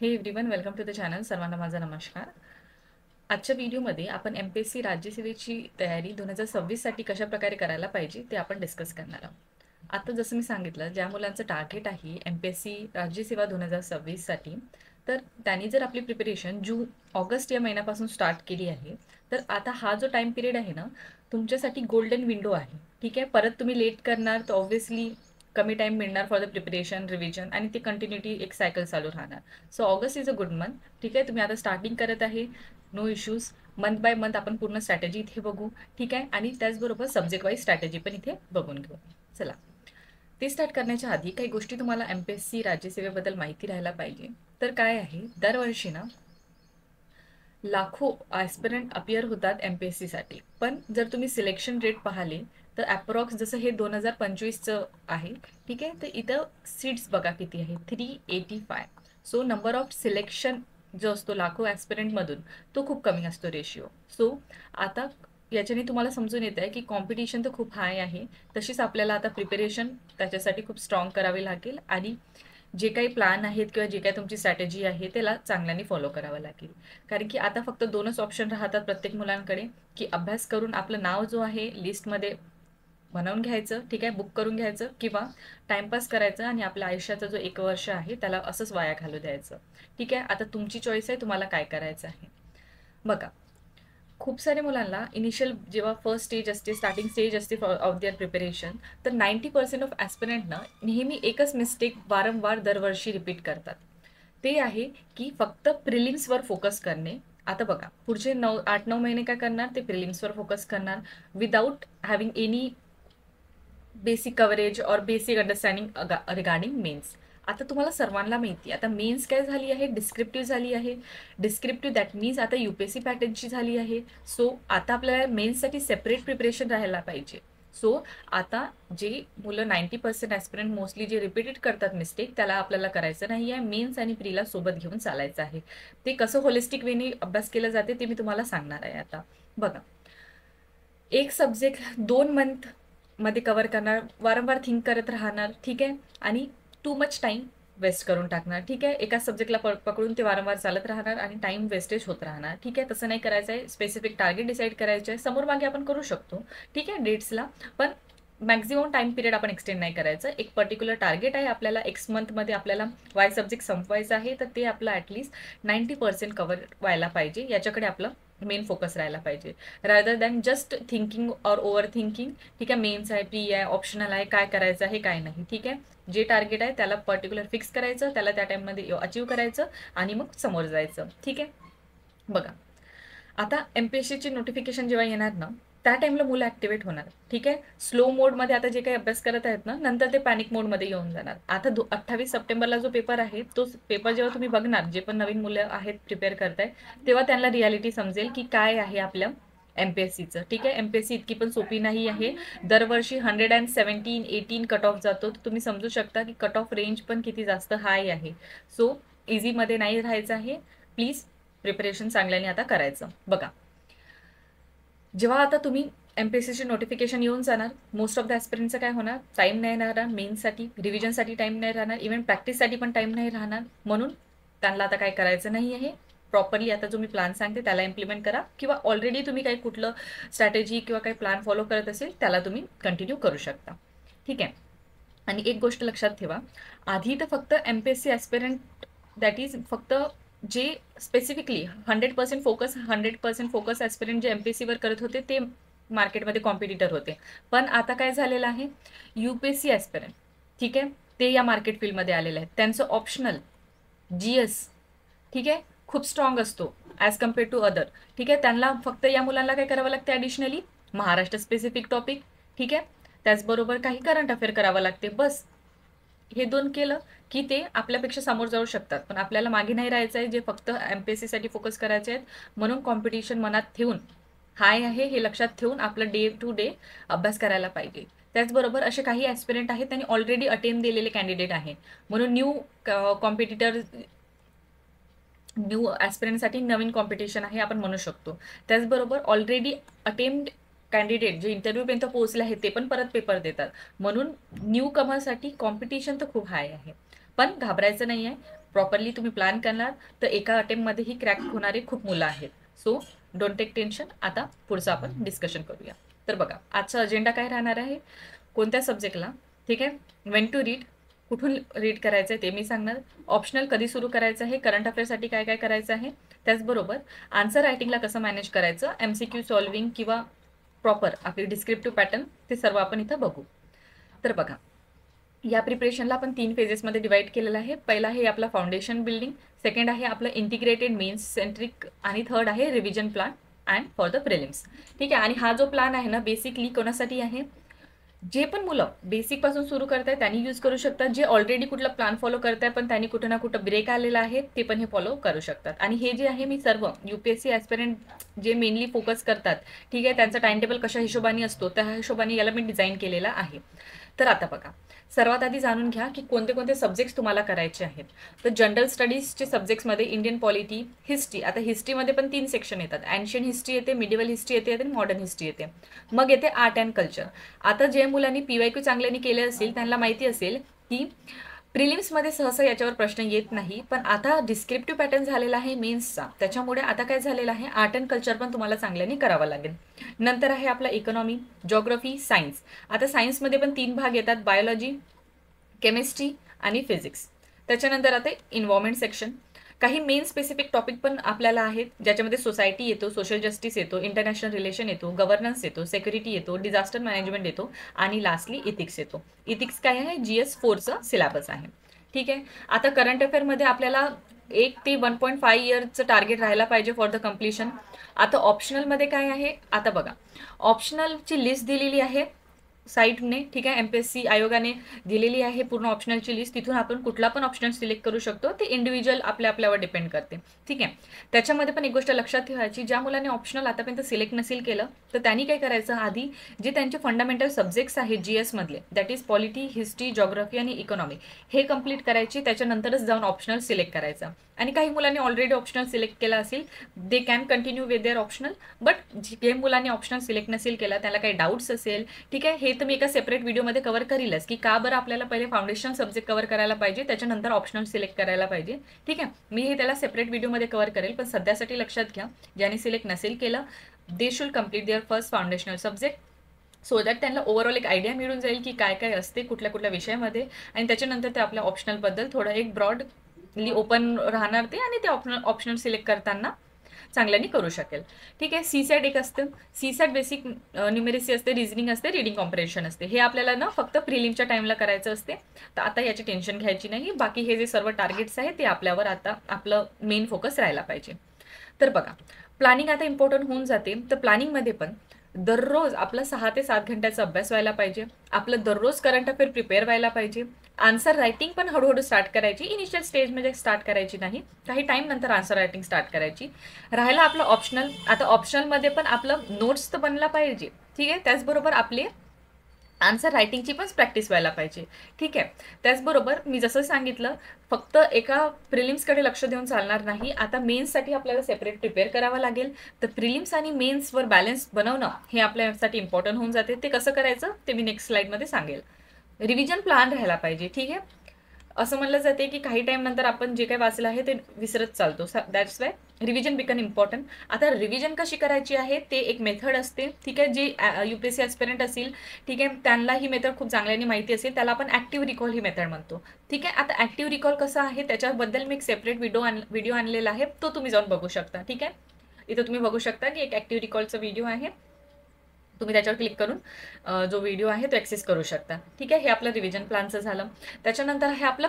हे everyone, welcome to the channel. सर्वांना माझा नमस्कार. आजच्या व्हिडिओमध्ये आपण एमपीएससी राज्यसेवेची तयारी 2026साठी कशा प्रकारे करायला पाहिजे ते आपण डिस्कस करणार आहोत. आता जसं मी सांगितलं, ज्या मुलांचं टार्गेट आहे एमपीएससी राज्यसेवा 2026साठी, तर त्यांनी जर आपली प्रिपरेशन ऑगस्ट या महिन्यापासून स्टार्ट केली आहे, तर आता हा जो टाइम पिरियड आहे ना, तुमच्यासाठी गोल्डन विंडो आहे. ठीक आहे. परत तुम्ही लेट करणार तर ऑब्व्हियसली कमी टाइम मिळणार फॉर द प्रिपरेशन, रिव्हिजन, आणि ती कंटिन्युटी एक सायकल चालू राहणार. So August is a good month. ठीक आहे. तुम्ही आता स्टार्टिंग करत आहे, no issues. Month by month आपण पूर्ण स्ट्रॅटेजी इथे बघू. ठीक आहे. आणि त्याचबरोबर सब्जेक्ट वाईज स्ट्रॅटेजी पण इथे बघून घेऊ. चला, ते स्टार्ट करण्याच्या आधी काही गोष्टी तुम्हाला एमपीएससी राज्यसेवेबद्दल माहिती राहायला पाहिजे. तर काय आहे, दरवर्षी ना लाखो ॲस्पिरंट अपियर होतात एमपीएससीसाठी. पण जर तुम्ही सिलेक्शन रेट पाहिले तर ॲप्रॉक्स जसं हे 2025चं आहे, ठीक आहे, तर इथं सीट्स बघा किती आहे, 385. सो नंबर ऑफ सिलेक्शन जो असतो लाखो ॲस्पिरंटमधून, तो खूप कमी असतो रेशिओ. सो आता याच्याने तुम्हाला समजून येत आहे की कॉम्पिटिशन तर खूप हाय आहे. तशीच आपल्याला आता प्रिपरेशन त्याच्यासाठी खूप स्ट्रॉंग करावी लागेल, आणि जे काही प्लॅन आहेत किंवा जे काही तुमची स्ट्रॅटेजी आहे त्याला चांगल्याने फॉलो करावं लागेल. कारण की आता फक्त दोनच ऑप्शन राहतात प्रत्येक मुलांकडे, की अभ्यास करून आपलं नाव जो आहे लिस्टमध्ये बनवून घ्यायचं, ठीक आहे, बुक करून घ्यायचं, किंवा टाइमपास करायचं आणि आपल्या आयुष्याचा जो 1 वर्ष आहे त्याला असंच वाया घालू द्यायचं. ठीक आहे. आता तुमची चॉईस आहे, तुम्हाला काय करायचं आहे. बघा, खूप सारे मुलांना इनिशियल जेव्हा फर्स्ट स्टेज असते, स्टार्टिंग स्टेज असते ऑफ देअर प्रिपरेशन, तर 90% ऑफ ॲस्पिरंटना नेहमी एकच मिस्टेक वारंवार दरवर्षी रिपीट करतात. ते आहे की फक्त प्रिलिम्सवर फोकस करणे. आता बघा, पुढचे 8-9 महिने काय करणार, ते प्रिलिम्सवर फोकस करणार without having any basic coverage और बेसिक अंडरस्टँडिंग रिगार्डिंग मेन्स. आता तुम्हाला सर्वांना माहिती आहे, आता मेन्स काय झाली आहे, डिस्क्रिप्टिव्ह झाली आहे. डिस्क्रिप्टिव्ह दॅट मीन्स आता यूपीएससी पॅटर्नची झाली आहे. सो आता आपल्याला मेन्ससाठी सेपरेट प्रिपरेशन राहायला पाहिजे. सो आता जे मुलं 90% ॲस्पिरंट मोस्टली जे रिपीटेड करतात मिस्टेक, त्याला आपल्याला करायचं नाही आहे. मेन्स आणि प्रीला सोबत घेऊन चालायचं आहे. ते कसं होलिस्टिक वेने अभ्यास केलं जाते ते मी तुम्हाला सांगणार आहे. आता बघा, एक सब्जेक्ट 2 मंथ मध्ये कव्हर करणार, वारंवार थिंक करत राहणार, ठीक आहे, आणि टू मच टाइम वेस्ट करून टाकणार. ठीक आहे. एका सब्जेक्टला पकडून ते वारंवार चालत राहणार आणि टाइम वेस्टेज होत राहणार. ठीक आहे. तसं नाही करायचं आहे. स्पेसिफिक टार्गेट डिसाईड करायचं आहे. समोर मागे आपण करू शकतो, ठीक आहे, डेट्सला, पण मॅक्झिमम टाइम पिरियड आपण एक्सटेंड नाही करायचं. एक पर्टिक्युलर टार्गेट आहे आपल्याला, एक्स मंथमध्ये आपल्याला वाय सब्जेक्ट संपवायचं आहे, तर ते आपलं ॲटलिस्ट 90% कव्हर व्हायला पाहिजे. याच्याकडे आपलं मेन फोकस राहायला पाहिजे, रादर दॅन जस्ट थिंकिंग और ओव्हर थिंकिंग. ठीक आहे. मेन्स आहे, प्री आहे, ऑप्शनल आहे, काय करायचं आहे काय नाही. ठीक आहे. जे टार्गेट आहे त्याला पर्टिक्युलर फिक्स करायचं, त्याला त्या टाइममध्ये अचीव करायचं, आणि मग समोर जायचं. ठीक आहे. बघा, आता एमपीएससीची नोटिफिकेशन जेव्हा येणार ना, त्या टाइमला मुलं ॲक्टिवेट होणार. ठीक आहे. स्लो मोडमध्ये आता जे काही अभ्यास करत आहेत ना, नंतर ते पॅनिक मोडमध्ये येऊन जाणार. आता 28 सप्टेंबरला जो पेपर आहे, तो पेपर जेव्हा तुम्ही बघणार, जे पण नवीन मुलं आहेत प्रिपेअर करताय, तेव्हा त्यांना रियालिटी समजेल की काय आहे आपल्या एमपीएससीचं. ठीक आहे. एमपीएससी इतकी पण सोपी नाही आहे. दरवर्षी 117-18 कट ऑफ जातो. तुम्ही समजू शकता की कट ऑफ रेंज पण किती जास्त हाय आहे. सो इझीमध्ये नाही राहायचं आहे. प्लीज प्रिपरेशन चांगल्याने आता करायचं. बघा, जेव्हा आता तुम्ही एमपीएससीची नोटिफिकेशन येऊन जाणार, मोस्ट ऑफ द ॲस्पिरंटचं काय होणार, टाईम नाही राहणार मेन्ससाठी, रिव्हिजनसाठी टाईम नाही राहणार, इव्हन प्रॅक्टिससाठी पण टाईम नाही राहणार. म्हणून त्यांना आता काय करायचं नाही आहे, प्रॉपरली आता जो मी प्लॅन सांगते त्याला इम्प्लिमेंट करा, किंवा ऑलरेडी तुम्ही काही कुठलं स्ट्रॅटेजी किंवा काही प्लॅन फॉलो करत असेल त्याला तुम्ही कंटिन्यू करू शकता. ठीक आहे. आणि एक गोष्ट लक्षात ठेवा, आधी तर फक्त एमपीएससी ॲस्पिरंट, दॅट इज फक्त जे स्पेसिफिकली 100% फोकस ॲस्पिरंट जे एमपीएससीवर करत होते ते मार्केटमध्ये कॉम्पिटिटर होते. पण आता काय झालेलं आहे, यूपीएससी ॲस्पिरंट, ठीक आहे, ते या मार्केट फील्डमध्ये आलेले आहेत. त्यांचं ऑप्शनल जीएस, ठीक आहे, खूप स्ट्रॉंग असतो ॲज कम्पेअर टू अदर. ठीक आहे. त्यांना फक्त या मुलांना काय करावं लागते, ॲडिशनली महाराष्ट्र स्पेसिफिक टॉपिक, ठीक आहे, त्याचबरोबर काही करंट अफेअर करावं लागते. बस हे 2 केलं की ते आपल्यापेक्षा समोर जाऊ शकतात. पण आपल्याला मागे नाही राहायचं आहे, जे फक्त एमपीएससीसाठी फोकस करायचे आहेत. म्हणून कॉम्पिटिशन मनात ठेवून, हाय आहे हे लक्षात ठेवून आपलं डे टू डे अभ्यास करायला पाहिजे. त्याचबरोबर असे काही ॲस्पिरंट आहेत त्यांनी ऑलरेडी अटेम्प्ट दिलेले कॅन्डिडेट आहे, म्हणून कॉम्पिटिटर न्यू ॲस्पिरंटसाठी नवीन कॉम्पिटिशन आहे आपण म्हणू शकतो. त्याचबरोबर ऑलरेडी अटेम्प्ट कॅन्डिडेट जे इंटरव्ह्यूपर्यंत पोहोचले आहेत ते पण परत पेपर देतात. म्हणून न्यू कमरसाठी कॉम्पिटिशन तर खूप हाय आहे. पण घाबरायचं नाही आहे. प्रॉपरली तुम्ही प्लॅन करणार तर एका अटेम्प्टमध्ये ही क्रॅक होणारे खूप मुलं आहेत. So don't take tension. आता पुढचं आपण डिस्कशन करूया. तर बघा आजचा अजेंडा काय राहणार आहे, कोणत्या सब्जेक्टला, ठीक आहे, व्हेन टू रीड, कुठून रीड करायचं आहे ते मी सांगणार, ऑप्शनल कधी सुरू करायचं आहे, करंट अफेअरसाठी काय काय करायचं आहे, त्याचबरोबर आन्सर रायटिंगला कसं मॅनेज करायचं, MCQ सॉल्विंग किंवा प्रॉपर आपली डिस्क्रिप्टिव्ह पॅटर्न, ते सर्व आपण इथं बघू. तर बघा या प्रिपरेशनला आपण 3 फेजेसमध्ये डिवाइड केलेलं आहे. पहिला आहे आपला फाउंडेशन बिल्डिंग, सेकंड आहे आपलं इंटिग्रेटेड मेन्स सेंट्रिक, आणि थर्ड आहे revision plan and for the prelims. ठीक आहे. आणि हा जो प्लान आहे ना बेसिकली कोणासाठी आहे, जे पण मुलं बेसिकपासून सुरू करताय त्यांनी यूज करू शकतात, जे ऑलरेडी कुठला प्लॅन फॉलो करताय पण त्यांनी कुठं ना कुठं ब्रेक आलेला आहे ते पण हे फॉलो करू शकतात. आणि हे जे आहे मी सर्व UPSC ॲस्पिरंट जे मेनली फोकस करतात, ठीक आहे, त्यांचा टाइम टेबल कशा हिशोबाने असतो त्या हिशोबाने याला मी डिझाईन केलेला आहे. तर आता बघा सर्वात आधी जाणून घ्या की कोणते कोणते सब्जेक्ट्स तुम्हाला करायचे आहेत. तर जनरल स्टडीजचे सब्जेक्ट्समध्ये इंडियन पॉलिटी, हिस्ट्री, आता हिस्ट्रीमध्ये पण 3 सेक्शन येतात, एन्शियंट हिस्ट्री येते, मिडिवल हिस्ट्री येते आणि मॉडर्न हिस्ट्री येते. मग येते आर्ट अँड कल्चर. आता जे मुलांनी PYQ चांगल्याने केले असेल त्यांना माहिती असेल की प्रिलिम्समध्ये सहसा याच्यावर प्रश्न येत नाही, पण आता डिस्क्रिप्टिव्ह पॅटर्न झालेला आहे मेन्सचा, त्याच्यामुळे आता काय झालेलं आहे आर्ट अँड कल्चर पण तुम्हाला चांगल्याने करावं लागेल. नंतर आहे आपला इकॉनॉमी, जॉग्राफी, सायन्स. आता सायन्समध्ये पण 3 भाग येतात, बायोलॉजी, केमिस्ट्री आणि फिजिक्स. त्याच्यानंतर आता इन्व्हायरमेंट सेक्शन, काही मेन स्पेसिफिक टॉपिक पण आपल्याला आहेत ज्याच्यामध्ये सोसायटी येतो, सोशल जस्टिस येतो, इंटरनॅशनल रिलेशन येतो, गव्हर्नन्स येतो, सेक्युरिटी येतो, डिझास्टर मॅनेजमेंट येतो आणि लास्टली इथिक्स येतो. इथिक्स काय आहे, GS4चा सिलेबस आहे. ठीक आहे. आता करंट अफेअरमध्ये आपल्याला 1 ते 1.5 इयरचं टार्गेट राहायला पाहिजे फॉर द कम्प्लिशन. आता ऑप्शनलमध्ये काय आहे, आता बघा ऑप्शनलची लिस्ट दिलेली आहे साईटने, ठीक आहे, MPSC आयोगाने दिलेली आहे पूर्ण ऑप्शनलची लिस्ट. तिथून आपण कुठला पण ऑप्शनल सिलेक्ट करू शकतो, ते इंडिव्हिज्युअल आपल्यावर डिपेंड करते. ठीक आहे. त्याच्यामध्ये पण एक गोष्ट लक्षात ठेवायची, ज्या मुलांनी ऑप्शनल आतापर्यंत सिलेक्ट नसेल केलं तर त्यांनी काय करायचं, आधी जे त्यांचे फंडामेंटल सब्जेक्ट्स आहेत GS मधले, that is polity, history, geography आणि इकॉनॉमी, हे कंप्लीट करायची, त्याच्यानंतरच जाऊन ऑप्शनल सिलेक्ट करायचा. आणि काही मुलांनी ऑलरेडी ऑप्शनल सिलेक्ट केला असेल they can continue with their optional, but जे मुलांनी ऑप्शनल सिलेक्ट नसेल केला त्याला काही डाऊट्स असेल, ठीक आहे, हे तर मी एका सेपरेट व्हिडिओमध्ये कव्हर करीलच की का बरं आपल्याला पहिले फाउंडेशन सब्जेक्ट कव्हर करायला पाहिजे त्याच्यानंतर ऑप्शनल सिलेक्ट करायला पाहिजे. ठीक आहे, मी हे त्याला सेपरेट व्हिडिओमध्ये कव्हर करेल, पण सध्यासाठी लक्षात घ्या ज्यांनी सिलेक्ट नसेल केलं they should complete their first foundational subject, so that त्यांना ओव्हरऑल एक आयडिया मिळून जाईल की काय काय असते कुठल्या कुठल्या विषयामध्ये, आणि त्याच्यानंतर ते आपल्या ऑप्शनलबद्दल थोडं एक ब्रॉडली ओपन राहणार ते, आणि ते ऑप्शनल सिलेक्ट करताना चांगल्याने करू शकेल. ठीक आहे. CSAT एक असतं, CSAT बेसिक न्यूमेरसी असते, रिझनिंग असते, रिडिंग कॉम्प्रिहेन्शन असते. हे आपल्याला ना फक्त प्रिलिमच्या टाइमला करायचं असते, तर आता याची टेन्शन घ्यायची नाही. बाकी हे जे सर्व टार्गेट्स आहेत ते आपल्यावर आता आपलं मेन फोकस राहायला पाहिजे. तर बघा प्लॅनिंग आता इम्पॉर्टंट होऊन जाते. तर प्लॅनिंगमध्ये पण दररोज आपलं 6 ते 7 घंट्याचा अभ्यास व्हायला पाहिजे, आपलं दररोज करंट अफेअर प्रिपेअर व्हायला पाहिजे, आन्सर रायटिंग पण हळूहळू स्टार्ट करायची, इनिशियल स्टेजमध्ये स्टार्ट करायची नाही, काही टाइम नंतर आन्सर रायटिंग स्टार्ट करायची. राहायला आपलं ऑप्शनल, आता ऑप्शनलमध्ये पण आपलं नोट्स तर बनला पाहिजे, ठीक आहे, त्याचबरोबर आपले आन्सर रायटिंगची पण प्रॅक्टिस व्हायला पाहिजे. ठीक आहे. त्याचबरोबर मी जसं सांगितलं फक्त एका प्रिलिम्सकडे लक्ष देऊन चालणार नाही, आता मेन्ससाठी आपल्याला सेपरेट प्रिपेअर करावं लागेल. तर प्रिलिम्स आणि मेन्सवर बॅलन्स बनवणं हे आपल्यासाठी इम्पॉर्टंट होऊन जाते. ते कसं करायचं ते मी नेक्स्ट स्लाइडमध्ये सांगेल. रिव्हिजन प्लॅन राहायला पाहिजे. ठीक आहे. असं म्हणलं जाते की काही टाइम नंतर आपण जे काही वाचलं आहे ते विसरत चालतो, that's why revision become important. आता रिव्हिजन कशी करायची आहे ते एक मेथड असते. ठीक आहे. जे UPSC ॲस्पिरंट असतील, ठीक आहे, त्यांना ही मेथड खूप चांगल्याने माहिती असेल, त्याला आपण ॲक्टिव्ह रिकॉल ही मेथड म्हणतो. ठीक आहे. आता ॲक्टिव्ह रिकॉल कसं आहे त्याच्याबद्दल मी एक सेपरेट व्हिडिओ आणलेला आहे, तो तुम्ही जाऊन बघू शकता. ठीक आहे. इथं तुम्ही बघू शकता की एक ॲक्टिव्ह रिकॉलचा व्हिडिओ आहे, तुम्ही त्याच्यावर क्लिक करून जो व्हिडिओ आहे तो ॲक्सेस करू शकता. ठीक आहे. हे आपलं रिव्हिजन प्लॅनचं झालं. त्याच्यानंतर आहे आपलं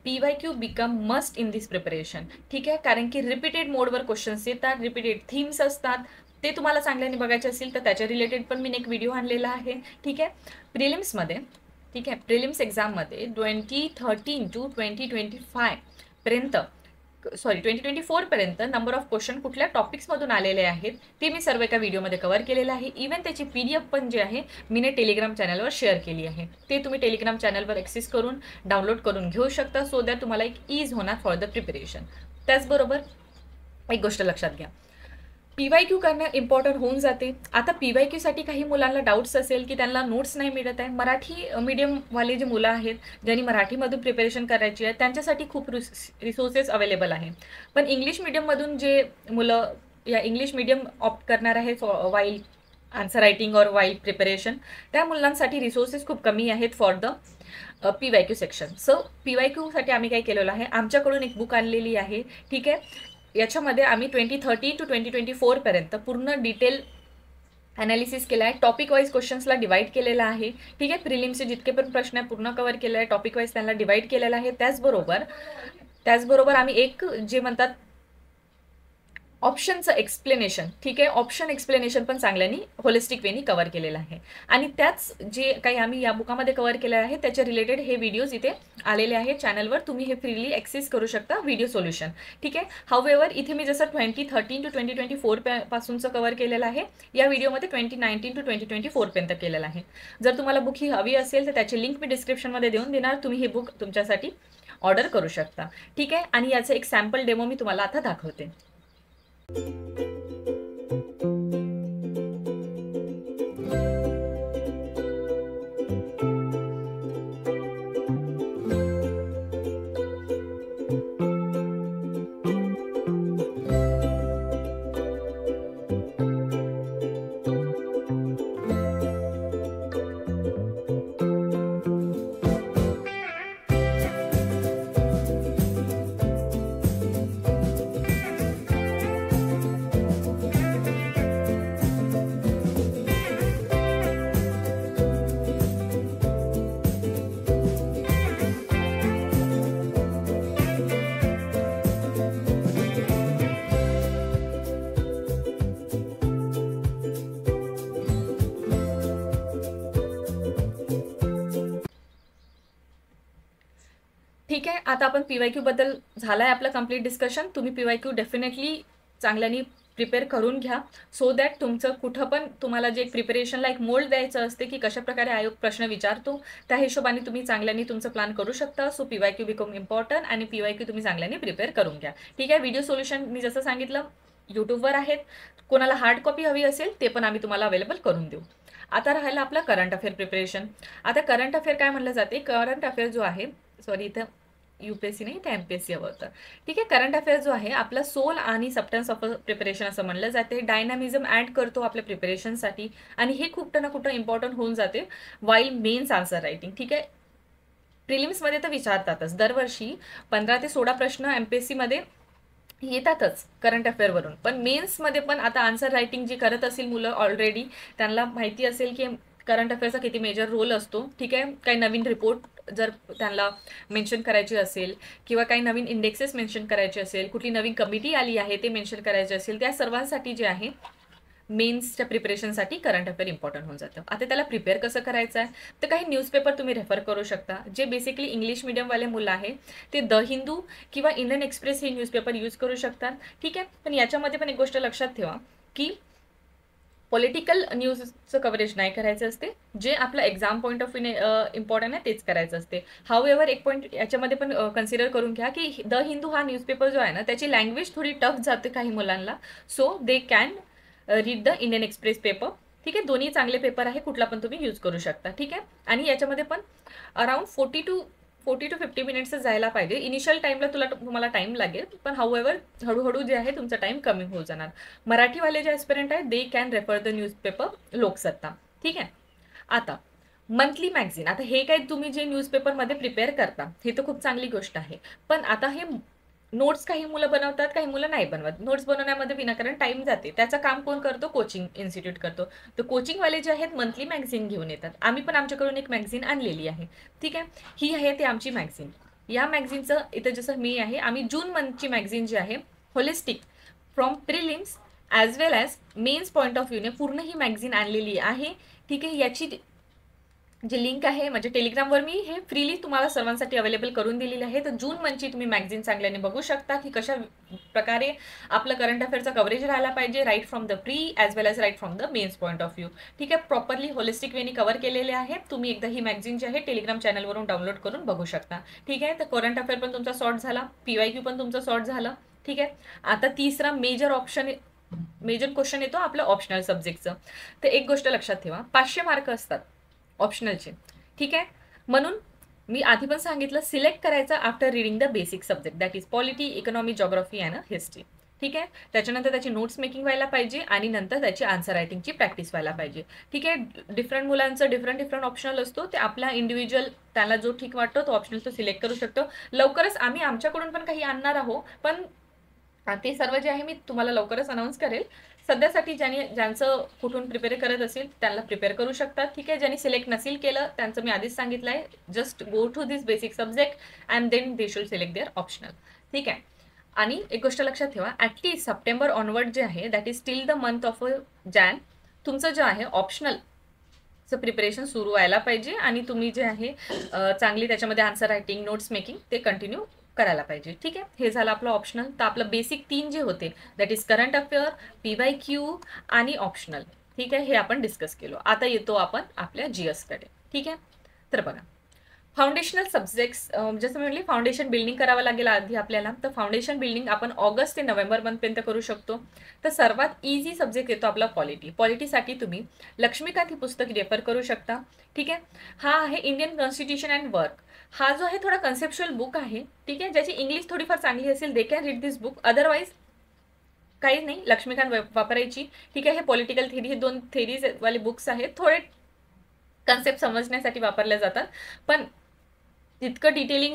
PYQ become must in this preparation. ठीक आहे. कारण की रिपीटेड मोडवर क्वेश्चन्स येतात, रिपीटेड थीम्स असतात, ते तुम्हाला चांगल्याने बघायचे असेल तर त्याच्या रिलेटेड पण मी एक व्हिडिओ आणलेला आहे. ठीक आहे. प्रिलिम्समध्ये, ठीक आहे, प्रिलिम्स एक्झाममध्ये 2013 to 2025 पर्यंत 2024 पर्यंत नंबर ऑफ क्वेश्चन कुठल्या टॉपिक्समधून आलेले आहेत ते मी सर्व एका व्हिडिओमध्ये कव्हर केलेलं आहे. इव्हन त्याची PDF पण जे आहे मी टेलिग्राम चॅनलवर शेअर केली आहे, ते तुम्ही टेलिग्राम चॅनलवर ॲक्सेस करून डाउनलोड करून घेऊ शकता, सो दॅट तुम्हाला एक ईज होणार फॉर द प्रिपरेशन. त्याचबरोबर एक गोष्ट लक्षात घ्या, PYQ करणं इम्पॉर्टंट होऊन जाते. आता PYQ साठी काही मुलांना डाउट्स असेल की त्यांना नोट्स नाही मिळत आहे. मराठी मीडियमवाले जे मुलं आहेत, ज्यांनी मराठीमधून प्रिपरेशन करायची आहे, त्यांच्यासाठी खूप रिसोर्सेस अवेलेबल आहे. पण इंग्लिश मीडियममधून जे मुलं या इंग्लिश मीडियम ऑप्ट करणार आहे वाईल आन्सर रायटिंग और वाईल प्रिपरेशन, त्या मुलांसाठी रिसोर्सेस खूप कमी आहेत for the PYQ section. So PYQसाठी आम्ही काय केलेलं आहे, आमच्याकडून एक बुक आणलेली आहे. ठीक आहे, याच्यामध्ये आम्ही 2013 to 2024 पर्यंत पूर्ण डिटेल ॲनालिसिस केला आहे. टॉपिक वाईज क्वेश्चन्सला डिवाइड केलेला आहे. ठीक आहे, प्रिलिम्सचे जितके पण प्रश्न आहे पूर्ण कव्हर केले आहे. टॉपिक वाईज त्यांना डिवाइड केलेला आहे. त्याचबरोबर आम्ही एक जे म्हणतात ऑप्शनचं एक्सप्लेनेशन, ठीक आहे, ऑप्शन एक्सप्लेनेशन पण चांगल्यानी होलिस्टिक वेनी कव्हर केलेलं आहे. आणि त्याच जे काही आम्ही या बुकामध्ये कव्हर केलेलं आहे त्याच्या रिलेटेड हे व्हिडिओज इथे आलेले आहेत चॅनलवर. तुम्ही हे फ्रीली ॲक्सेस करू शकता व्हिडिओ सोल्युशन. ठीक आहे, हाऊएव्हर इथे मी जसं 2013 to 2024 पासूनचं कव्हर केलेलं आहे, या व्हिडिओमध्ये 2019 to 2024 पर्यंत केलेलं आहे. जर तुम्हाला बुक ही हवी असेल तर त्याची लिंक मी डिस्क्रिप्शनमध्ये देऊन देणार. तुम्ही हे बुक तुमच्यासाठी ऑर्डर करू शकता. ठीक आहे, आणि याचं एक सॅम्पल डेमो मी तुम्हाला आता दाखवते. ठीक आहे, आता आपण PYQ बद्दल झालं आहे आपलं कंप्लीट डिस्कशन. तुम्ही PYQ डेफिनेटली चांगल्यानी प्रिपेअर करून घ्या, सो दॅट तुमचं कुठं पण तुम्हाला जे प्रिपरेशनला एक मोल्ड द्यायचं असते की कशाप्रकारे आयोग प्रश्न विचारतो, त्या हिशोबाने तुम्ही चांगल्यानी तुमचं प्लॅन करू शकता. सो PYQ बिकम इम्पॉर्टंट आणि PYQ तुम्ही चांगल्यानी प्रिपेअर करून घ्या. ठीक आहे, व्हिडिओ सोल्युशन मी जसं सांगितलं यूट्यूबवर आहेत. कोणाला हार्ड कॉपी हवी असेल ते पण आम्ही तुम्हाला अवेलेबल करून देऊ. आता राहिलं आपलं करंट अफेअर प्रिपरेशन. आता करंट अफेअर काय म्हणलं जाते, करंट अफेअर जो आहे, सॉरी इथं UPSC नाही, ते MPSC हवं होतं. ठीक आहे, करंट अफेअर जो आहे आपला सोल आणि सबस्टन्स ऑफ प्रिपरेशन असं म्हणलं जाते. डायनामिझम ॲड करतो आपल्या प्रिपरेशनसाठी आणि हे कुठं ना कुठं इम्पॉर्टंट होऊन जाते वाईल मेन्स आन्सर रायटिंग. ठीक आहे, प्रिलिम्समध्ये तर विचारतातच दरवर्षी 15 ते 16 प्रश्न MPSC मध्ये येतातच करंट अफेअरवरून. पण मेन्समध्ये पण आता आन्सर रायटिंग जी करत असेल मुलं ऑलरेडी, त्यांना माहिती असेल की करंट अफेअरचा किती मेजर रोल असतो. ठीक आहे, काही नवीन रिपोर्ट जर त्यांना मेन्शन करायची असेल किंवा काही नवीन इंडेक्सेस मेन्शन करायचे असेल, कुठली नवीन कमिटी आली आहे ते मेन्शन करायचे असेल, त्या सर्वांसाठी जे आहे मेन्सच्या प्रिपरेशनसाठी करंट अफेअर इम्पॉर्टंट होऊन जातं. आता त्याला प्रिपेअर कसं करायचं आहे, तर काही न्यूजपेपर तुम्ही रेफर करू शकता. जे बेसिकली इंग्लिश मीडियमवाले मुलं आहे ते द हिंदू किंवा इंडियन एक्सप्रेस हे न्यूजपेपर यूज करू शकतात. ठीक आहे, पण याच्यामध्ये पण एक गोष्ट लक्षात ठेवा की पॉलिटिकल न्यूजचं कव्हरेज नाही करायचं असते. जे आपलं exam point of view important आहे तेच करायचं असते. हाऊएव्हर एक पॉईंट याच्यामध्ये पण कन्सिडर करून घ्या की द हिंदू हा न्यूजपेपर जो आहे ना, त्याची लँग्वेज थोडी टफ जाते काही मुलांना. So they can read the Indian express paper. ठीक आहे, दोन्ही चांगले पेपर आहे, कुठला पण तुम्ही यूज करू शकता. ठीक आहे, आणि याच्यामध्ये पण अराउंड 40 to 50 मिनिट्स जायला पाहिजे. इनिशियल टाईमला तुम्हाला टाईम लागेल, पण हाऊएव्हर हळूहळू जे आहे तुमचा टाईम कमी होत जाणार. मराठीवाले जे ॲस्पिरंट आहेत they can refer the newspaper Loksatta. ठीक आहे, आता मंथली मॅगझिन. आता हे काय तुम्ही जे न्यूजपेपरमध्ये प्रिपेअर करता हे तर खूप चांगली गोष्ट आहे, पण आता हे नोट्स काही मुलं बनवतात, काही मुलं नाही बनवत. नोट्स बनवण्यामध्ये विनाकारण टाईम जाते. त्याचं काम कोण करतो, कोचिंग इन्स्टिट्यूट करतो. तर कोचिंगवाले जे आहेत मंथली मॅगझिन घेऊन येतात. आम्ही पण आमच्याकडून एक मॅगझिन आणलेली आहे. ठीक आहे, ही आहे ते आमची मॅगझिन. या मॅगझिनचं इथं जसं मी आहे, आम्ही जून मंथची मॅगझिन जी आहे holistic from prelims as well as mains point of व्ह्यूने पूर्ण ही मॅगझिन आणलेली आहे. ठीक आहे, याची जे लिंक आहे म्हणजे टेलिग्रामवर मी हे फ्रीली तुम्हाला सर्वांसाठी अवेलेबल करून दिलेली आहे. तर जून मंथची तुम्ही मॅगझिन चांगल्याने बघू शकता की कशा प्रकारे आपलं करंट अफेअरचा कव्हरेज राहायला पाहिजे, right from the pre as well as right from the mains point of view. ठीक आहे, प्रॉपरली होलिस्टिक वेनी कव्हर केलेले आहे. तुम्ही एकदा ही मॅगझिन जी आहे टेलिग्राम चॅनलवरून डाउनलोड करून बघू शकता. ठीक आहे, तर करंट अफेअर पण तुमचा सॉर्ट झाला, PYQ पण तुमचं सॉर्ट झालं. ठीक आहे, आता तिसरा मेजर ऑप्शन मेजर क्वेश्चन येतो आपलं ऑप्शनल सब्जेक्टचं. तर एक गोष्ट लक्षात ठेवा, 500 मार्क असतात ऑप्शनलचे, ठीक आहे. म्हणून मी आधी पण सांगितलं, सिलेक्ट करायचं after reading the basic subject, that is polity, economy, geography and history, ठीक आहे. त्याच्यानंतर त्याची नोट्स मेकिंग व्हायला पाहिजे आणि नंतर त्याची आन्सर रायटिंगची प्रॅक्टिस व्हायला पाहिजे, ठीक आहे. डिफरंट मुलांचं डिफरंट ऑप्शनल असतो, ते आपला इंडिव्हिज्युअल त्याला जो ठीक वाटतो तो ऑप्शनल तो सिलेक्ट करू शकतो. लवकरच आम्ही आमच्याकडून पण काही आणणार आहोत, पण ते सर्व जे आहे मी तुम्हाला लवकरच अनाऊन्स करेल. सध्यासाठी ज्यांचं कुठून प्रिपेअर करत असेल त्यांना प्रिपेअर करू शकतात, ठीक आहे. ज्यांनी सिलेक्ट नसेल केलं त्यांचं मी आधीच सांगितलं आहे, just go to this basic subject and then they should select their optional, ठीक आहे. आणि एक गोष्ट लक्षात ठेवा, ॲटलीस्ट सप्टेंबर ऑनवर्ड जे आहे that is till the month of Jan तुमचं जे आहे ऑप्शनलचं प्रिपरेशन सुरू व्हायला पाहिजे आणि तुम्ही जे आहे चांगली त्याच्यामध्ये आन्सर रायटिंग, नोट्स मेकिंग ते कंटिन्यू करायला पाहिजे, ठीक आहे. हे झालं आपलं ऑप्शनल. तर आपलं बेसिक 3 जे होते that is current affair, PYQ आणि ऑप्शनल, ठीक आहे, हे आपण डिस्कस केलो. आता येतो आपण आपल्या GSकडे, ठीक आहे. तर बघा, फाउंडेशनल सब्जेक्ट्स, जसं मी म्हणले फाउंडेशन बिल्डिंग करावं लागेल आधी आपल्याला. तर फाउंडेशन बिल्डिंग आपण ऑगस्ट ते नोव्हेंबर मंथपर्यंत करू शकतो. तर सर्वात इझी सब्जेक्ट येतो आपला पॉलिटी. पॉलिटीसाठी तुम्ही लक्ष्मीकांत ही पुस्तक रेफर करू शकता, ठीक आहे. हा आहे इंडियन कॉन्स्टिट्यूशन अँड वर्क. हा जो आहे थोडा कन्सेप्च्युअल बुक आहे, ठीक आहे. ज्याची इंग्लिश थोडीफार चांगली असेल they can read this book, otherwise काही नाही, लक्ष्मीकांत वापरायची, ठीक आहे. हे पॉलिटिकल थेरी, हे 2 थेरीज वाले बुक्स आहेत, थोडे कन्सेप्ट समजण्यासाठी वापरले जातात, पण तितकं डिटेलिंग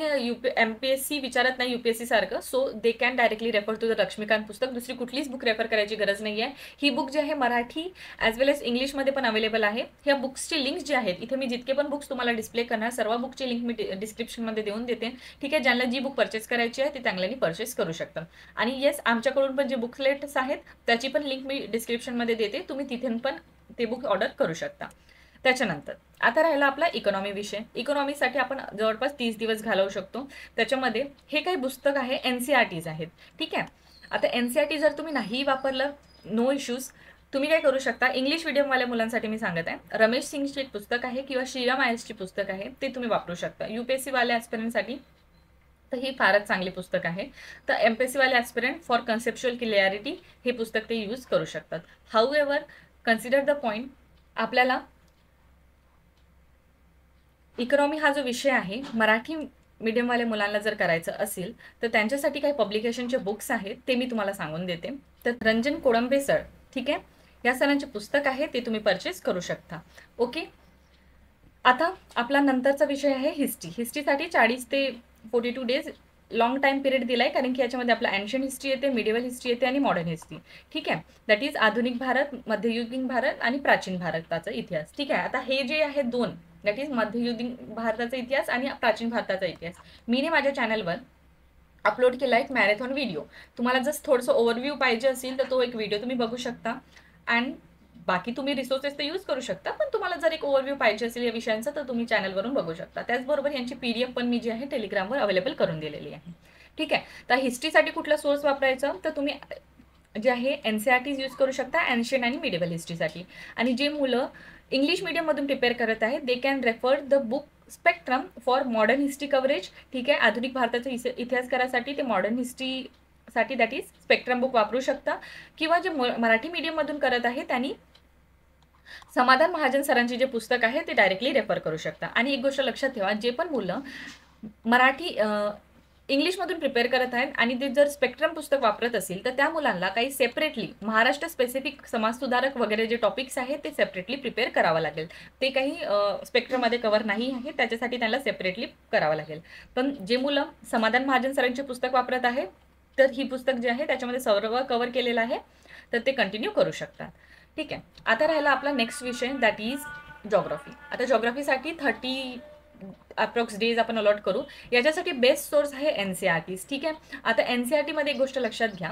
MPSC विचारत नाही UPSC सारखं. So they can directly refer to the Lakshmikant पुस्तक. दुसरी कुठलीच बुक रेफर करायची गरज नाही आहे. ही बुक जी आहे मराठी ॲज वेल एज इंग्लिशमध्ये पण अवेलेबल आहे. ह्या बुक्सची लिंक्स जे आहेत, इथे मी जितके पण बुक्स तुम्हाला डिस्प्ले करणार सर्व बुकची लिंक मी डिस्क्रिप्शनमध्ये देऊन देते, ठीक आहे. ज्यांना जी बुक परचेस करायची आहे ते चांगल्याने परचेस करू शकतात. आणि येस, आमच्याकडून पण जे बुकलेट्स आहेत त्याची पण लिंक मी डिस्क्रिप्शनमध्ये देते, तुम्ही तिथून पण ते बुक ऑर्डर करू शकता. त्याच्यानंतर आता राहिला आपला इकॉनॉमी विषय. इकॉनॉमीसाठी आपण जवळपास 30 दिवस घालवू शकतो. त्याच्यामध्ये हे काही पुस्तक आहे NCERTs आहेत, ठीक आहे. आता NCERT जर तुम्ही नाही वापरलं, नो इश्यूज, तुम्ही काय करू शकता, इंग्लिश मीडियमवाल्या मुलांसाठी मी सांगत आहे, रमेश सिंगची एक पुस्तक आहे किंवा श्रीराम आयसची पुस्तक आहे, ते तुम्ही वापरू शकता. UPSC वाल्या ॲस्पिरंटसाठी तर ही फारच चांगली पुस्तक आहे. तर MPSC वाले ॲस्पिरंट फॉर कन्सेप्च्युअल क्लिअरिटी हे पुस्तक ते यूज करू शकतात. हाऊएव्हर कन्सिडर द पॉईंट, आपल्याला इकॉनॉमी हा जो विषय आहे मराठी मीडियमवाल्या मुलांना जर करायचं असेल तर त्यांच्यासाठी काही पब्लिकेशनचे बुक्स आहेत ते मी तुम्हाला सांगून देते. तर रंजन कोळंबे सर, ठीक आहे, या सरांचे पुस्तक आहे ते तुम्ही परचेस करू शकता, ओके. आता आपला नंतरचा विषय आहे हिस्ट्री. हिस्ट्रीसाठी 40 ते 42 डेज लॉंग टाइम पिरियड दिलाय, कारण की याच्यामध्ये आपला एन्शियंट हिस्ट्री येते, मिडिवल हिस्ट्री येते आणि मॉडर्न हिस्ट्री, ठीक आहे. दॅट इज आधुनिक भारत, मध्ययुगीन भारत आणि प्राचीन भारताचा इतिहास, ठीक आहे. आता हे जे आहे 2, दॅट इज मध्ययुगीन भारताचा इतिहास आणि प्राचीन भारताचा इतिहास, मी माझ्या चॅनलवर अपलोड केला एक मॅरेथॉन व्हिडिओ. तुम्हाला जस्ट थोडंसं ओव्हरव्ह्यू पाहिजे असेल तर तो एक व्हिडिओ तुम्ही बघू शकता. अँड बाकी तुम्ही रिसोर्सेस तर यूज करू शकता, पण तुम्हाला जर एक ओव्हरव्ह्यू पाहिजे असेल या विषयांचा तर तुम्ही चॅनलवरून बघू शकता. त्याचबरोबर यांची PDF पण मी जी आहे टेलिग्रामवर अवेलेबल करून दिलेली आहे, ठीक आहे. तर हिस्ट्रीसाठी कुठला सोर्स वापरायचा, तर तुम्ही जे आहे NCERTs यूज करू शकता एन्शियंट आणि मिडिवल हिस्ट्रीसाठी. आणि जे मुलं इंग्लिश मीडियममधून प्रिपेअर करत आहेत they can refer the book Spectrum for modern history coverage, ठीक आहे. आधुनिक भारताचा इतिहास करायसाठी ते मॉडर्न हिस्ट्रीसाठी दॅट इज स्पेक्ट्रम बुक वापरू शकता. किंवा जे मराठी मीडियममधून करत आहे त्यांनी समाधान महाजन सरांचे जे पुस्तक आहे ते डायरेक्टली रेफर करू शकता. आणि एक गोष्ट लक्षात ठेवा, जे पण मुलं मराठी इंग्लिशमधून प्रिपेअर करत आहेत आणि ते जर स्पेक्ट्रम पुस्तक वापरत असेल तर त्या मुलांना काही सेपरेटली महाराष्ट्र स्पेसिफिक समाजसुधारक वगैरे जे टॉपिक्स आहेत ते सेपरेटली प्रिपेअर करावं लागेल. ते काही स्पेक्ट्रममध्ये कव्हर नाही आहे, त्याच्यासाठी त्यांना सेपरेटली करावं लागेल. पण जे मुलं समाधान महाजन सरांचे पुस्तक वापरत आहे तर ही पुस्तक जे आहे त्याच्यामध्ये सर्व कव्हर केलेलं आहे, तर ते कंटिन्यू करू शकतात, ठीक आहे. आता राहिला आपला नेक्स्ट विषय दॅट इज जॉग्राफी. आता जॉग्राफीसाठी 30 अप्रॉक्स डेज आपण अलॉट करू. याच्यासाठी बेस्ट सोर्स आहे NCERTs, ठीक आहे. आता NCERT मध्ये एक गोष्ट लक्षात घ्या,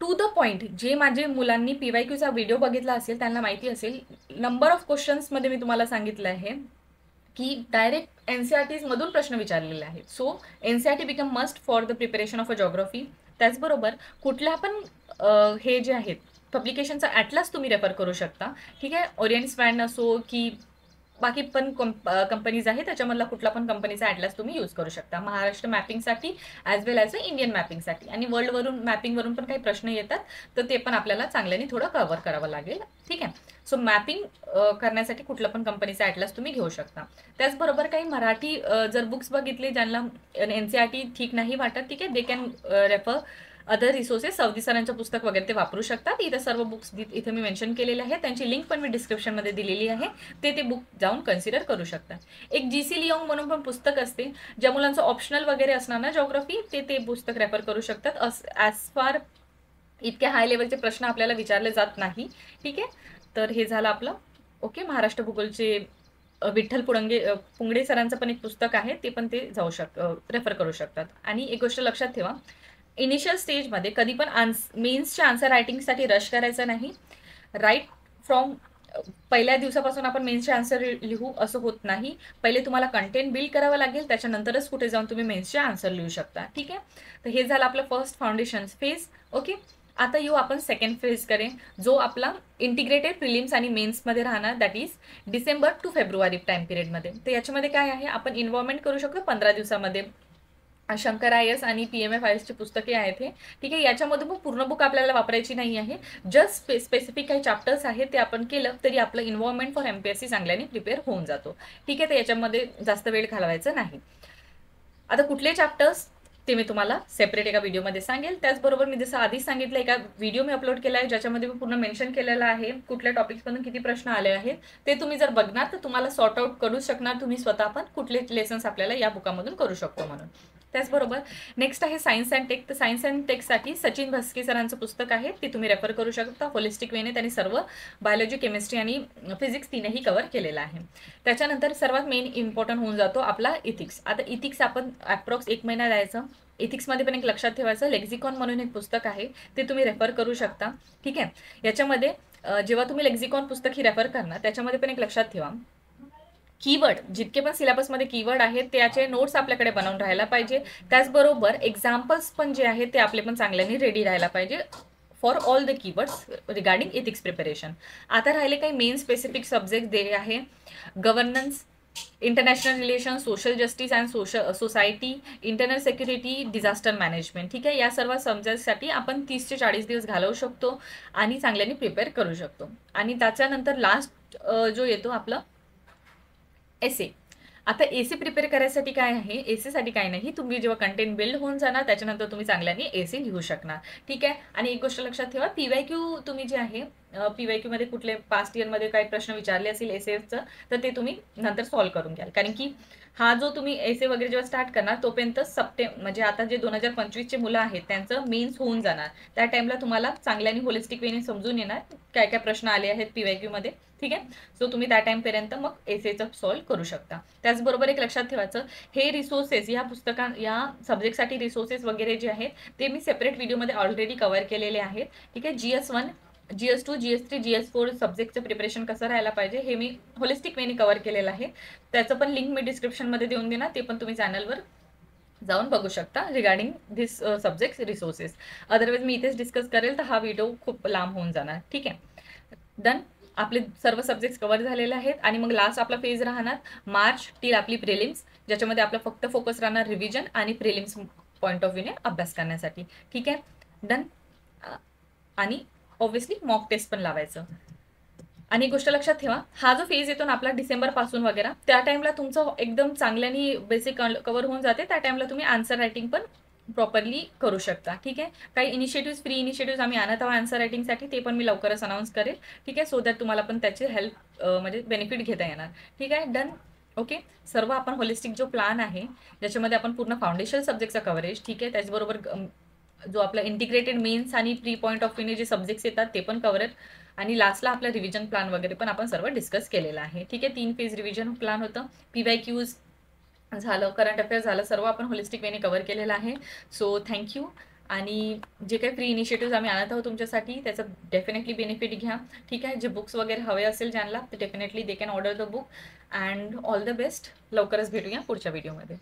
टू द पॉईंट, जे माझे मुलांनी PYQचा व्हिडिओ बघितला असेल त्यांना माहिती असेल, नंबर ऑफ क्वेश्चन्समध्ये मी तुम्हाला सांगितलं आहे की डायरेक्ट NCERTs मधून प्रश्न विचारलेले आहेत. So NCERT become must for the preparation of a geography. त्याचबरोबर कुठल्या पण हे जे आहेत पब्लिकेशनचा ॲटलास तुम्ही रेफर करू शकता, ठीक आहे. ओरिएंट स्पॅन असो की बाकी पण कंपनीज आहेत, त्याच्यामधला कुठला पण कंपनीचा ॲटलास तुम्ही यूज करू शकता Maharashtra मॅपिंगसाठी as well as Indian मॅपिंगसाठी. आणि वर्ल्डवरून मॅपिंगवरून पण काही प्रश्न येतात, तर ते पण आपल्याला चांगल्याने थोडं कव्हर करावं लागेल. ठीक आहे. सो मॅपिंग करण्यासाठी कुठलं पण कंपनीचा ॲटलास तुम्ही घेऊ शकता. त्याचबरोबर काही मराठी जर बुक्स बघितले ज्यांना NCERT ठीक नाही वाटत, ठीक आहे, दे can refer other resources. Saudi सरांचं पुस्तक वगैरे ते वापरू शकतात. इथे सर्व बुक्स इथे मी मेन्शन केलेले आहेत, त्यांची लिंक पण मी डिस्क्रिप्शनमध्ये दिलेली आहे, ते बुक जाऊन कन्सिडर करू शकतात. एक GC लिओंग म्हणून पण पुस्तक असते, ज्या मुलांचं ऑप्शनल वगैरे असणार ना जॉग्राफी, ते पुस्तक रेफर करू शकतात. ॲज फार इतक्या हाय लेवलचे प्रश्न आपल्याला विचारले जात नाही. ठीक आहे. तर हे झालं आपलं ओके. महाराष्ट्र भूगोलचे विठ्ठल पुंगडे सरांचं पण एक पुस्तक आहे, ते पण ते रेफर करू शकतात. आणि एक गोष्ट लक्षात ठेवा, इनिशियल स्टेजमध्ये कधी पण मेन्सच्या आन्सर रायटिंगसाठी रश करायचं नाही. राईट फ्रॉम पहिल्या दिवसापासून आपण मेन्सचे आन्सर लिहू असं होत नाही. पहिले तुम्हाला कंटेंट बिल्ड करावं लागेल, त्याच्यानंतरच कुठे जाऊन तुम्ही मेन्सचे आन्सर लिहू शकता. ठीक आहे. तर हे झालं आपलं फर्स्ट फाउंडेशन फेज. ओके. आता येऊ आपण सेकंड फेजकडे, जो आपला इंटिग्रेटेड प्रिलिम्स आणि मेन्समध्ये राहणार, that is December to February time पिरियडमध्ये. तर याच्यामध्ये काय आहे, आपण इन्व्हॉल्वमेंट करू शकतो 15 दिवसामध्ये. शंकर IAS आणि PMF ची पुस्तके आहेत हे. ठीक आहे. याच्यामध्ये मग पूर्ण बुक आपल्याला वापरायची नाही आहे, जस्ट स्पेसिफिक काही चॅप्टर्स आहेत ते आपण केलं तरी आपलं इन्व्हॉल्वमेंट फॉर MPSC चांगल्याने प्रिपेअर होऊन जातो. ठीक आहे. तर याच्यामध्ये जास्त वेळ घालवायचा नाही. आता कुठले चॅप्टर्स ते मी तुम्हाला सेपरेट एका व्हिडिओमध्ये सांगेल. त्याचबरोबर मी जसं आधीच सांगितलं, एका व्हिडिओ मी अपलोड केला आहे ज्याच्यामध्ये मी पूर्ण मेन्शन केलेलं आहे कुठल्या टॉपिक्समधून किती प्रश्न आले आहेत. ते तुम्ही जर बघणार तर तुम्हाला सॉर्ट आउट करू शकणार तुम्ही स्वतः पण कुठले लेसन्स आपल्याला या बुकामधून करू शकतो म्हणून. त्याचबरोबर नेक्स्ट आहे सायन्स अँड टेक. तर सायन्स अँड टेकसाठी सचिन भस्के सरांचं पुस्तक आहे, ते तुम्ही रेफर करू शकता. होलिस्टिक वेने त्यांनी सर्व बायोलॉजी, केमिस्ट्री आणि फिजिक्स तीनही कव्हर केलेलं आहे. त्याच्यानंतर सर्वात मेन इम्पॉर्टंट होऊन जातो आपला इथिक्स. आता इथिक्स आपण अप्रॉक्स 1 महिना द्यायचं. इथिक्समध्ये पण एक लक्षात ठेवायचं, लेक्झिकॉन म्हणून एक पुस्तक आहे, ते तुम्ही रेफर करू शकता. ठीक आहे. याच्यामध्ये जेव्हा तुम्ही लेक्झिकॉन पुस्तक ही रेफर करणार, त्याच्यामध्ये पण एक लक्षात ठेवा, कीवर्ड जितके पण सिलेबसमध्ये कीवर्ड आहेत त्याचे नोट्स आपल्याकडे बनवून राहायला पाहिजे. त्याचबरोबर एक्झाम्पल्स पण जे आहेत ते आपले पण चांगल्याने रेडी राहायला पाहिजे for all the keywords regarding ethics preparation. आता राहिले काही मेन स्पेसिफिक सब्जेक्ट दिले आहे, governance, international relation, social justice and society, internal security, disaster management. ठीक आहे. या सर्व सब्जेक्टसाठी आपण 30 ते 40 दिवस घालवू शकतो आणि चांगल्याने प्रिपेअर करू शकतो. आणि त्याच्यानंतर लास्ट जो येतो आपला एसे. आता एसे प्रिपेअर करायसाठी काय आहे, एसेसाठी काय नाही, तुम्ही जेव्हा कंटेंट बिल्ड होऊन जाणार त्याच्यानंतर तुम्ही चांगल्याने एसे लिहू शकणार. ठीक आहे. आणि एक गोष्ट लक्षात ठेवा, PYQ तुम्ही जे आहे PYQ मध्ये कुठले पास्ट इयरमध्ये काही प्रश्न विचारले असेल एसेचं, तर ते तुम्ही नंतर सॉल्व्ह करून घ्याल. कारण की हा जो तुम्ही एसे वगैरे जेव्हा स्टार्ट करणार तोपर्यंत म्हणजे आता जे 2025चे मुलं आहेत त्यांचं मेन्स होऊन जाणार. त्या टाइमला तुम्हाला चांगल्याने होलिस्टिक वेने समजून येणार काय काय प्रश्न आले आहेत PYQ मध्ये. ठीक आहे. सो तुम्ही त्या टाइमपर्यंत मग एसेचं सॉल्व्ह करू शकता. त्याचबरोबर एक लक्षात ठेवायचं, हे रिसोर्सेस या सब्जेक्टसाठी रिसोर्सेस वगैरे जे आहेत ते मी सेपरेट व्हिडिओमध्ये ऑलरेडी कव्हर केलेले आहेत. ठीक आहे. GS1, GS2, GS3, GS4 सब्जेक्टचं preparation कसं राहायला पाहिजे हे मी होलिस्टिक वेने कव्हर केलेलं आहे. त्याचं पण लिंक मी डिस्क्रिप्शनमध्ये देऊन देणार, ते पण तुम्ही चॅनलवर जाऊन बघू शकता regarding this subject resources. Otherwise मी इथेच डिस्कस करेल तर हा व्हिडिओ खूप लांब होऊन जाणार. ठीक आहे. डन. आपले सर्व सब्जेक्ट्स कव्हर झालेले आहेत. आणि मग लास्ट आपला फेज राहणार मार्च टिल आपली प्रिलिम्स, ज्याच्यामध्ये आपला फक्त फोकस राहणार रिव्हिजन आणि प्रिलिम्स पॉईंट ऑफ व्ह्यूने अभ्यास करण्यासाठी. ठीक आहे. डन. आणि ऑब्व्हियसली मॉक टेस्ट पण लावायचं. आणि एक गोष्ट लक्षात ठेवा, हा जो फेज येतो ना आपला डिसेंबर पासून वगैरे, त्या टाइमला तुमचं एकदम चांगल्याने बेसिक कव्हर होऊन जाते. त्या टाइमला तुम्ही आन्सर रायटिंग पण प्रॉपरली करू शकता. ठीक आहे. काही इनिशिएटिव्ह, फ्री इनिशिएटिव्ह आम्ही आणत आहोत आन्सर रायटिंगसाठी, ते पण मी लवकरच अनाऊन्स करेल. ठीक आहे. सो दॅट तुम्हाला पण त्याची हेल्प म्हणजे बेनिफिट घेता येणार. ठीक आहे. डन. ओके. सर्व आपण होलिस्टिक जो प्लॅन आहे ज्याच्यामध्ये आपण पूर्ण फाउंडेशन सब्जेक्टचा कव्हरेज, ठीक आहे, त्याचबरोबर जो आपला इंटिग्रेटेड मेन्स आणि प्री पॉईंट ऑफ व्ह्यूने जे सब्जेक्ट्स येतात ते पण कव्हरेज, आणि लास्टला आपला रिव्हिजन प्लॅन वगैरे पण आपण सर्व डिस्कस केलेला आहे. ठीक आहे. 3 फेज रिव्हिजन प्लॅन होतं. PYQs झालं, करंट अफेअर्स झालं, सर्व आपण होलिस्टिक वेने कव्हर केलेलं आहे. So thank you. आणि जे काही फ्री इनिशिएटिव्ह आम्ही आणत आहोत तुमच्यासाठी त्याचं डेफिनेटली बेनिफिट घ्या. ठीक आहे. जे बुक्स वगैरे हवे असेल ज्यांना, ते definitely they can order the book. And all the best. लवकरच भेटूया पुढच्या व्हिडिओमध्ये.